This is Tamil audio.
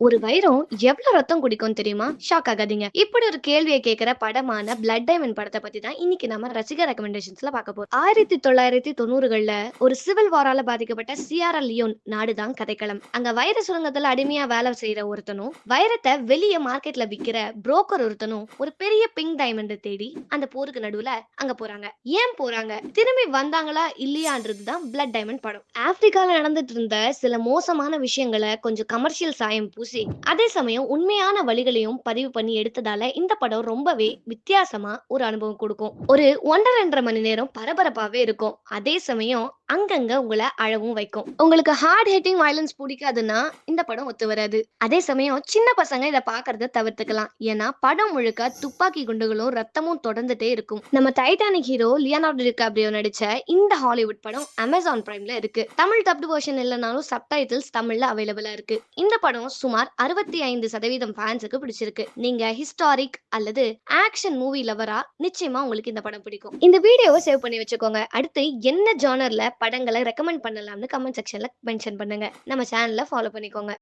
ஒரு வைரம் எவ்வளவு ரத்தம் குடிக்கும் தெரியுமா? ஷாக் ஆகாதீங்க. இப்படி ஒரு கேள்வியை கேட்கிற படமான பிளட் டைமண்ட் படத்தை பத்தி தான் இன்னைக்கு நம்ம ரசிகர் ரெக்கமெண்டேஷன்ஸ்ல பார்க்க போறோம். 1990கள்ல ஒரு சிவில் வாரால பாதிக்கப்பட்ட சியாரா லியோன் நாடுதான் கதைக்களம். அங்க வைர சுரங்கத்துல அடிமையா வேலை செய்யற ஒருத்தனும், வைரத்தை வெளிய மார்க்கெட்ல விக்கிற புரோக்கர் ஒருத்தனும் ஒரு பெரிய பிங்க் டைமண்ட் தேடி அந்த போருக்கு நடுவுல அங்க போறாங்க. ஏன் போறாங்க? திரும்பி வந்தாங்களா இல்லையான்றதுதான் பிளட் டைமண்ட் படம். ஆப்பிரிக்கால நடந்துட்டு இருந்த சில மோசமான விஷயங்களை கொஞ்சம் கமர்ஷியல் சாயம் பூசி அதே சமயம் உண்மையான வழிகளையும் பதிவு பண்ணி எடுத்ததால இந்த படம் ரொம்பவே வித்தியாசமா ஒரு அனுபவம் கொடுக்கும். ஒரு 1.5 மணி நேரம் பரபரப்பாவே இருக்கும். அதே சமயம் அங்கங்க உங்களை அழவும் வைக்கும். உங்களுக்கு ஹார்ட் ஹிட்டிங் வயலன்ஸ் பிடிக்காதுன்னா இந்த படம் ஒத்து வராது. அதே சமயம் சின்ன பசங்க இதை பாக்குறத தவிர்த்துக்கலாம். ஏன்னா படம் முழுக்க துப்பாக்கி குண்டுகளும் ரத்தமும் தொடர்ந்துட்டே இருக்கும். நம்ம டைட்டானிக் ஹீரோ லியோனார்டோ டிகாப்ரியோ நடிச்ச இந்த ஹாலிவுட் படம் அமேசான் பிரைம்ல இருக்கு. தமிழ் டப்டு வெர்ஷன் இல்லைனாலும் சப்டைட்டில்ஸ் தமிழ்ல அவைலபிளா இருக்கு. இந்த படம் சுமார் 65% ஃபேன்ஸுக்கு பிடிச்சிருக்கு. நீங்க ஹிஸ்டாரிக் அல்லது ஆக்ஷன் மூவி லவரா நிச்சயமா உங்களுக்கு இந்த படம் பிடிக்கும். இந்த வீடியோவை சேவ் பண்ணி வச்சுக்கோங்க. அடுத்து என்ன ஜானர்ல படங்களை ரெக்கமெண்ட் பண்ணலாம்னு கமெண்ட் செக்ஷன்ல மென்ஷன் பண்ணுங்க. நம்ம சேனலை ஃபாலோ பண்ணிக்கோங்க.